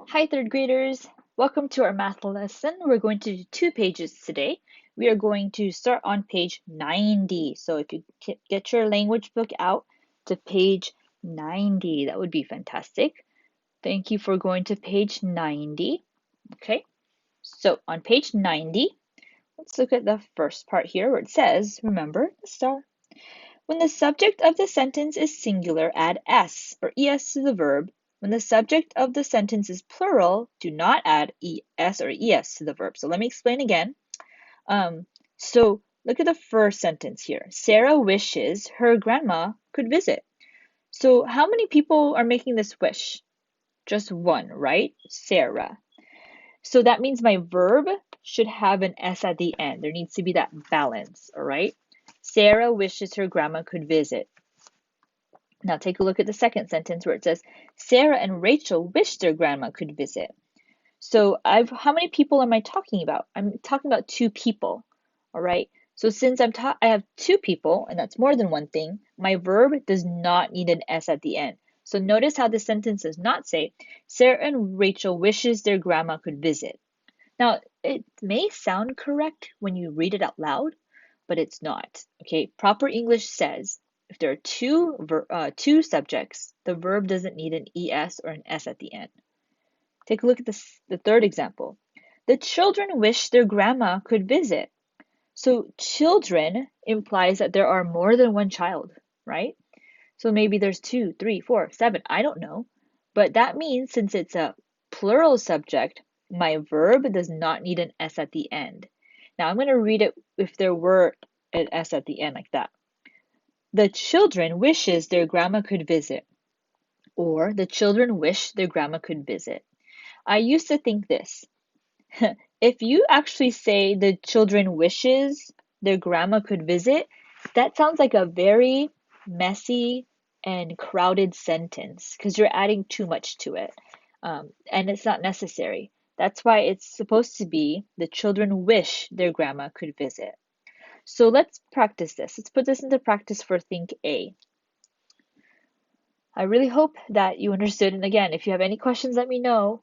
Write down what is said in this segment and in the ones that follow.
Hi, third graders. Welcome to our math lesson. We're going to do 2 pages today. We are going to start on page 90. So if you get your language book out to page 90, that would be fantastic. Thank you for going to page 90. Okay, so on page 90, let's look at the first part here where it says, remember the star. When the subject of the sentence is singular, add s or es to the verb. When the subject of the sentence is plural, do not add es or es to the verb. So let me explain again. So look at the first sentence here. Sarah wishes her grandma could visit. So how many people are making this wish? Just one, right? Sarah. So that means my verb should have an s at the end. There needs to be that balance, all right? Sarah wishes her grandma could visit. Now take a look at the second sentence where it says, Sarah and Rachel wish their grandma could visit. So how many people am I talking about? I'm talking about two people, all right? So since I have two people, and that's more than one thing, my verb does not need an S at the end. So notice how the sentence does not say, Sarah and Rachel wishes their grandma could visit. Now, it may sound correct when you read it out loud, but it's not. Okay, proper English says if there are two subjects, the verb doesn't need an es or an s at the end. Take a look at the third example. The children wish their grandma could visit. So children implies that there are more than one child, right? So maybe there's 2, 3, 4, 7, I don't know. But that means since it's a plural subject, my verb does not need an S at the end. Now I'm going to read it if there were an S at the end like that. The children wishes their grandma could visit. Or the children wish their grandma could visit. I used to think this. If you actually say the children wishes their grandma could visit, that sounds like a very messy and crowded sentence because you're adding too much to it. And it's not necessary. That's why it's supposed to be the children wish their grandma could visit. So let's practice this. Let's put this into practice for Think A. I really hope that you understood. And again, if you have any questions, let me know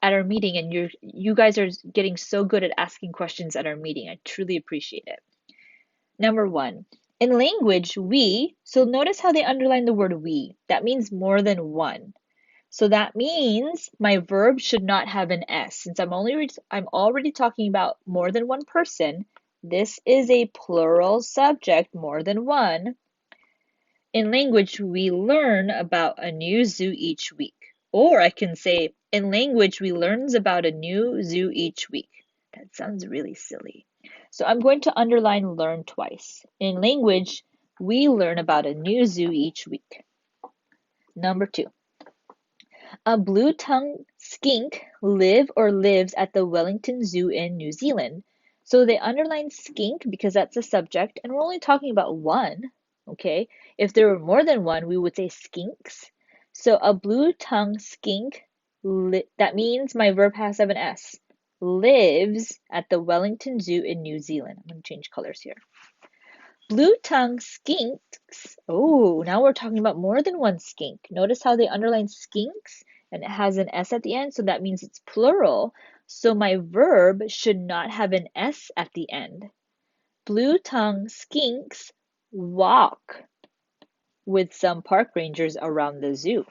at our meeting, and you guys are getting so good at asking questions at our meeting. I truly appreciate it. Number 1, in language, so notice how they underline the word we. That means more than one. So that means my verb should not have an s. Since I'm already talking about more than one person, this is a plural subject, more than one. In language, we learn about a new zoo each week. Or I can say, in language, we learns about a new zoo each week. That sounds really silly. So I'm going to underline learn twice. In language, we learn about a new zoo each week. Number 2. A blue-tongued skink lives at the Wellington Zoo in New Zealand. So they underline skink because that's a subject, and we're only talking about one, okay? If there were more than one, we would say skinks. So a blue-tongued skink, that means my verb has to have an S, lives at the Wellington Zoo in New Zealand. I'm going to change colors here. Blue-tongued skinks. Oh, now we're talking about more than one skink. Notice how they underline skinks and it has an S at the end, so that means it's plural. So my verb should not have an S at the end. Blue-tongued skinks walk with some park rangers around the zoo.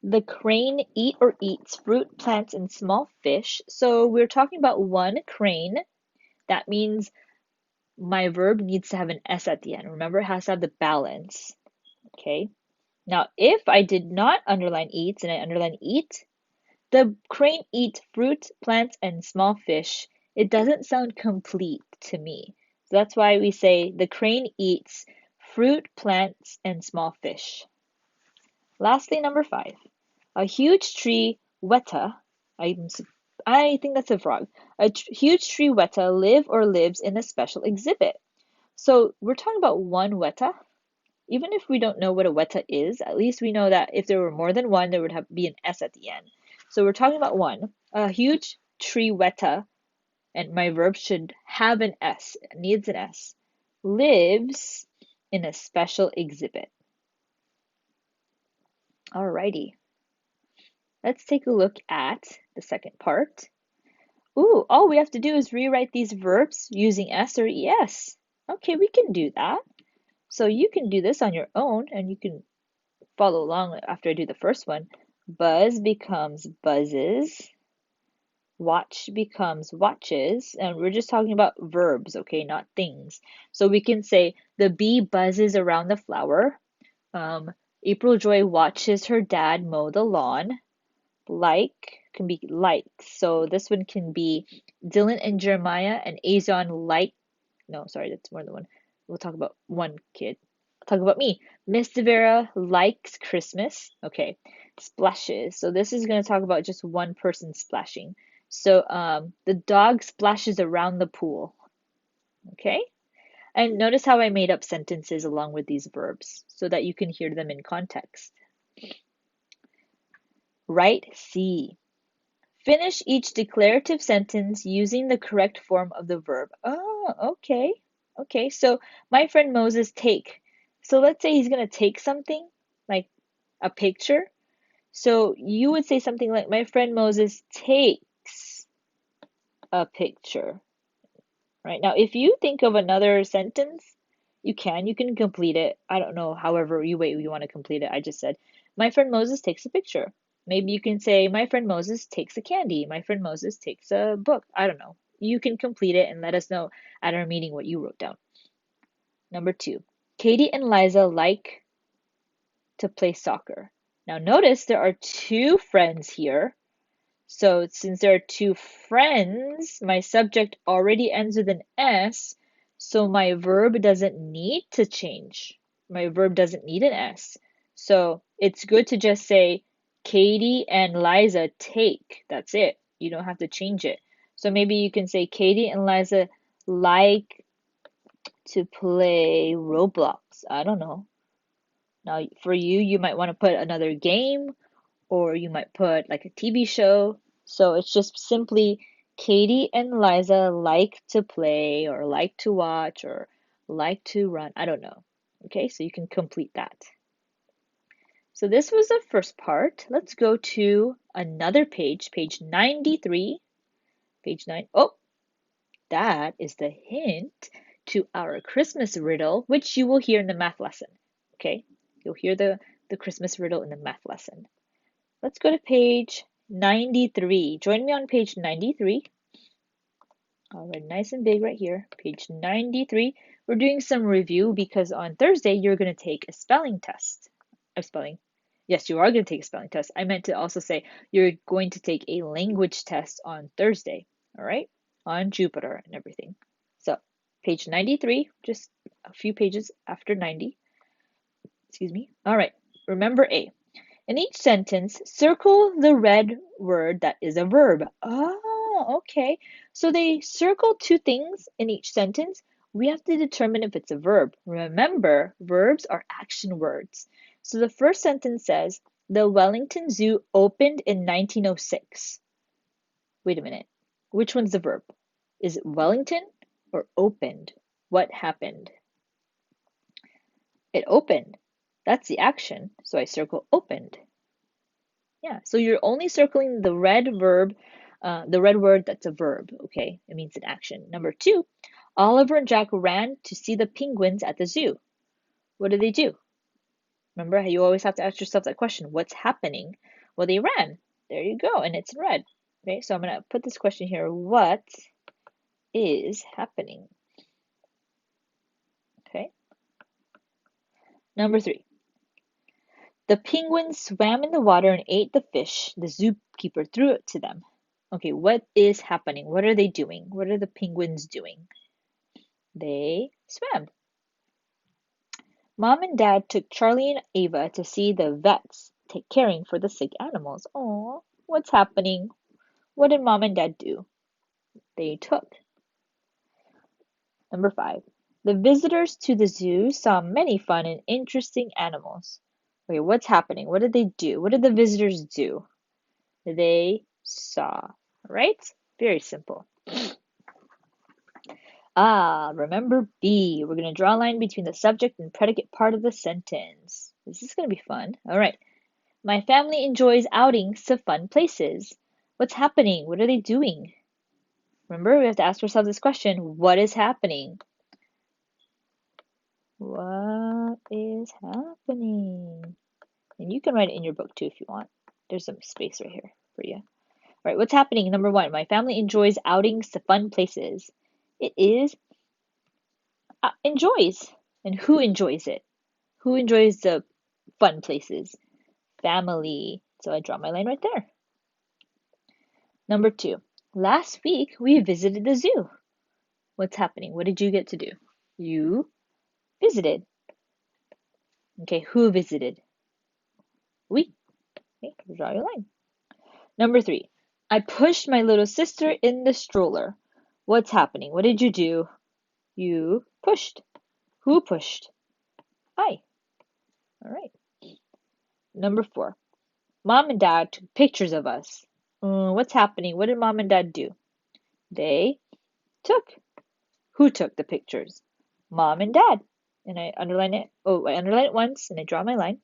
The crane eats fruit, plants, and small fish. So we're talking about one crane. That means my verb needs to have an S at the end. Remember, it has to have the balance. Okay. Now, if I did not underline eats and I underline eat, the crane eats fruit, plants, and small fish. It doesn't sound complete to me. So that's why we say the crane eats fruit, plants, and small fish. Lastly, number 5. A huge tree weta, I think that's a frog. A huge tree weta lives in a special exhibit. So we're talking about one weta. Even if we don't know what a weta is, at least we know that if there were more than one, there would be an S at the end. So we're talking about one. A huge tree weta, and my verb should have an S, it needs an S, lives in a special exhibit. Alrighty. Let's take a look at the second part. Ooh, all we have to do is rewrite these verbs using S or ES. Okay, we can do that. So you can do this on your own and you can follow along after I do the first one. Buzz becomes buzzes. Watch becomes watches. And we're just talking about verbs, okay, not things. So we can say the bee buzzes around the flower. April Joy watches her dad mow the lawn. Like can be likes. So this one can be Dylan and Jeremiah and Azon like. No, sorry, that's more than one. We'll talk about one kid. I'll talk about me. Miss Devera likes Christmas. Okay. Splashes. So this is going to talk about just one person splashing. So the dog splashes around the pool. Okay. And notice how I made up sentences along with these verbs so that you can hear them in context. Write C. Finish each declarative sentence using the correct form of the verb. Oh, okay. Okay, so my friend Moses take. So let's say he's going to take something, like a picture. So you would say something like, my friend Moses takes a picture. Right? Now, if you think of another sentence, you can complete it. I don't know, however you want to complete it. I just said, my friend Moses takes a picture. Maybe you can say, my friend Moses takes a candy. My friend Moses takes a book. I don't know. You can complete it and let us know at our meeting what you wrote down. Number 2, Katie and Liza like to play soccer. Now notice there are 2 friends here. So since there are 2 friends, my subject already ends with an S, so my verb doesn't need to change. My verb doesn't need an S. So it's good to just say Katie and Liza take. That's it. You don't have to change it. So maybe you can say Katie and Liza like to play Roblox. I don't know. Now for you, you might want to put another game or you might put like a TV show. So it's just simply Katie and Liza like to play or like to watch or like to run. I don't know. Okay, so you can complete that. So this was the first part. Let's go to another page, page 93. Page 9. Oh, that is the hint to our Christmas riddle, which you will hear in the math lesson. Okay, you'll hear the Christmas riddle in the math lesson. Let's go to page 93. Join me on page 93. All right, nice and big right here. Page 93. We're doing some review because on Thursday you're going to take a spelling test. Yes, you are going to take a spelling test. I meant to also say you're going to take a language test on Thursday. All right, on Jupiter and everything. So, page 93, just a few pages after 90. Excuse me. All right, remember A. In each sentence, circle the red word that is a verb. Oh, okay. So they circle 2 things in each sentence. We have to determine if it's a verb. Remember, verbs are action words. So the first sentence says, the Wellington Zoo opened in 1906. Wait a minute. Which one's the verb? Is it Wellington or opened? What happened? It opened. That's the action. So I circle opened. Yeah, so you're only circling the red verb, the red word that's a verb, okay? It means an action. Number 2, Oliver and Jack ran to see the penguins at the zoo. What did they do? Remember, you always have to ask yourself that question. What's happening? Well, they ran. There you go, and it's in red. Okay, so I'm going to put this question here. What is happening? Okay. Number 3, the penguins swam in the water and ate the fish the zookeeper threw it to them. Okay, what is happening? What are they doing? What are the penguins doing? They swam. Mom and Dad took Charlie and Ava to see the vets caring for the sick animals. Oh, what's happening? What did Mom and Dad do? They took. Number 5. The visitors to the zoo saw many fun and interesting animals. Okay, what's happening? What did they do? What did the visitors do? They saw. Right? Very simple. Remember B. We're going to draw a line between the subject and predicate part of the sentence. This is going to be fun. All right. My family enjoys outings to fun places. What's happening? What are they doing? Remember, we have to ask ourselves this question. What is happening? What is happening? And you can write it in your book too if you want. There's some space right here for you. All right, what's happening? Number one, my family enjoys outings to fun places. It is enjoys. And who enjoys it? Who enjoys the fun places? Family. So I draw my line right there. Number two, last week we visited the zoo. What's happening? What did you get to do? You visited. Okay, who visited? We. Okay, draw your line. Number three, I pushed my little sister in the stroller. What's happening? What did you do? You pushed. Who pushed? I. All right. Number four, Mom and Dad took pictures of us. What's happening? What did Mom and Dad do? They took. Who took the pictures? Mom and Dad. And I underline it. Oh, I underline it once and I draw my line.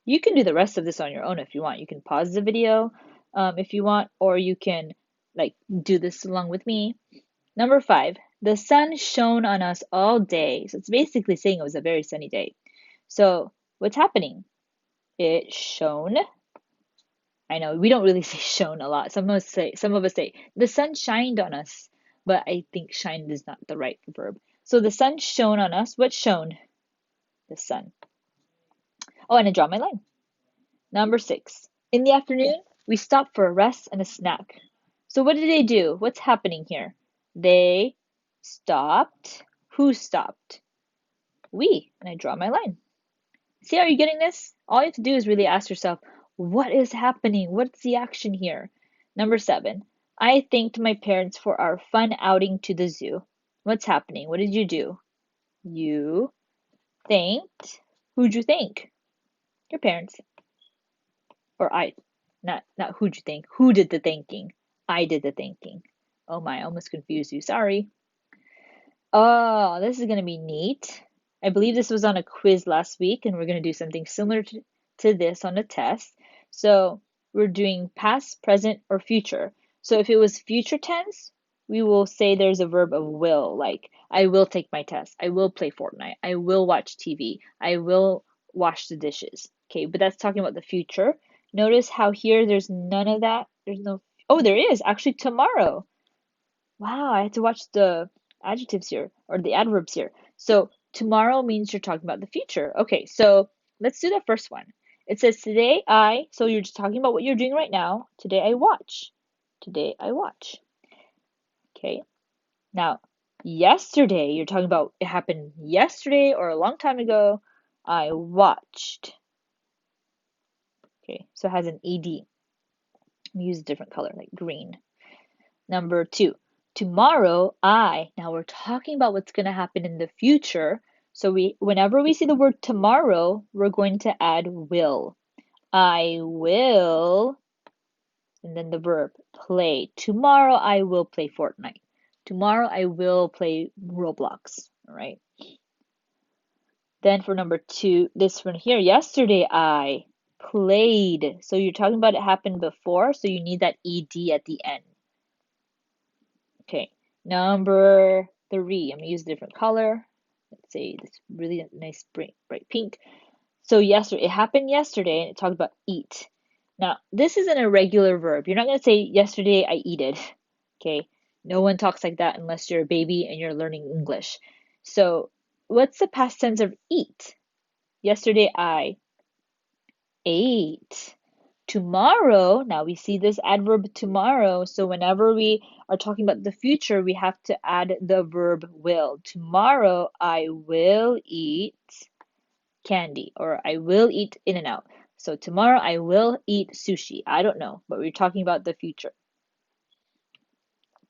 You can do the rest of this on your own if you want. You can pause the video if you want, or you can like do this along with me. Number five, the sun shone on us all day. So it's basically saying it was a very sunny day. So what's happening? It shone. I know we don't really say shone a lot. Some of us say the sun shined on us, but I think shine is not the right verb. So the sun shone on us. What shone? The sun. Oh, and I draw my line. Number six. In the afternoon, we stopped for a rest and a snack. So what did they do? What's happening here? They stopped. Who stopped? We. And I draw my line. See how you're getting this? All you have to do is really ask yourself, what is happening? What's the action here? Number seven. I thanked my parents for our fun outing to the zoo. What's happening? What did you do? You thanked. Who'd you thank? Your parents. Or I. Not who'd you thank. Who did the thanking? I did the thanking. Oh my, I almost confused you. Sorry. Oh, this is going to be neat. I believe this was on a quiz last week, and we're going to do something similar to this on a test. So we're doing past, present, or future. So if it was future tense, we will say there's a verb of will, like I will take my test, I will play Fortnite, I will watch TV, I will wash the dishes. Okay, but that's talking about the future. Notice how here there's none of that. There's no, oh, there is actually tomorrow. Wow, I had to watch the adjectives here or the adverbs here. So tomorrow means you're talking about the future. Okay, so let's do the first one. It says today so you're just talking about what you're doing right now. Today I watch. Today I watch. Okay. Now, yesterday, you're talking about it happened yesterday or a long time ago. I watched. Okay, so it has an ed. Use a different color, like green. Number two, tomorrow now we're talking about what's going to happen in the future. So whenever we see the word tomorrow, we're going to add will. I will, and then the verb play. Tomorrow I will play Fortnite. Tomorrow I will play Roblox. All right. Then for number two, this one here, yesterday I played. So you're talking about it happened before, so you need that ed at the end. Okay, number three, I'm gonna use a different color. Let's say this really nice bright pink. So yesterday, it happened yesterday, and it talked about eat. Now, this isn't a regular verb. You're not gonna say yesterday I eated. Okay, no one talks like that unless you're a baby and you're learning English. So, what's the past tense of eat? Yesterday I ate. Tomorrow, now we see this adverb tomorrow, so whenever we are talking about the future, we have to add the verb will. Tomorrow, I will eat candy, or I will eat In-N-Out. So tomorrow, I will eat sushi. I don't know, but we're talking about the future.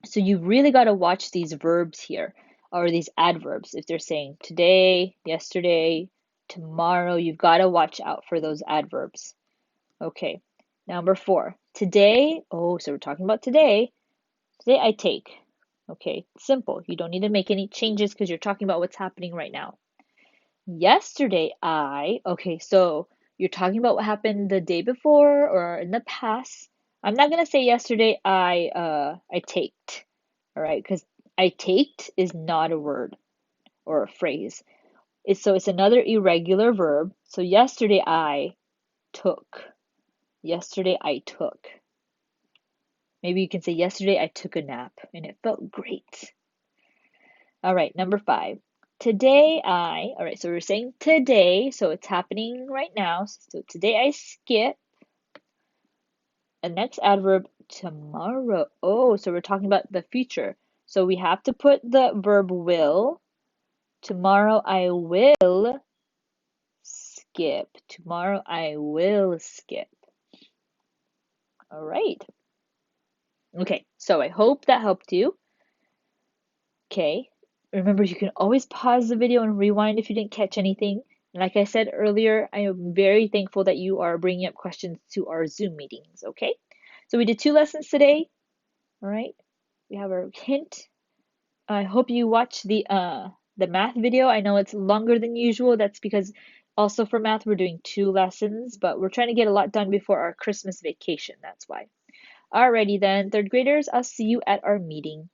So you really got to watch these verbs here, or these adverbs. If they're saying today, yesterday, tomorrow, you've got to watch out for those adverbs. Okay, number four. Today, so we're talking about today. Today I take. Okay, simple. You don't need to make any changes because you're talking about what's happening right now. Yesterday so you're talking about what happened the day before or in the past. I'm not gonna say yesterday I taked, all right? Because I taked is not a word or a phrase. It's another irregular verb. So yesterday I took. Yesterday I took. Maybe you can say yesterday I took a nap and it felt great. All right, number 5. All right, so we're saying today, so it's happening right now. So today I skip. The next adverb, tomorrow. Oh, so we're talking about the future. So we have to put the verb will. Tomorrow I will skip. Tomorrow I will skip. All right. Okay, so I hope that helped you. Okay, remember you can always pause the video and rewind if you didn't catch anything. And like I said earlier, I am very thankful that you are bringing up questions to our Zoom meetings, okay? So we did 2 lessons today, all right? We have our hint. I hope you watch the math video. I know it's longer than usual. That's because also for math we're doing 2 lessons, but we're trying to get a lot done before our Christmas vacation. That's why. Alrighty then, 3rd graders, I'll see you at our meeting.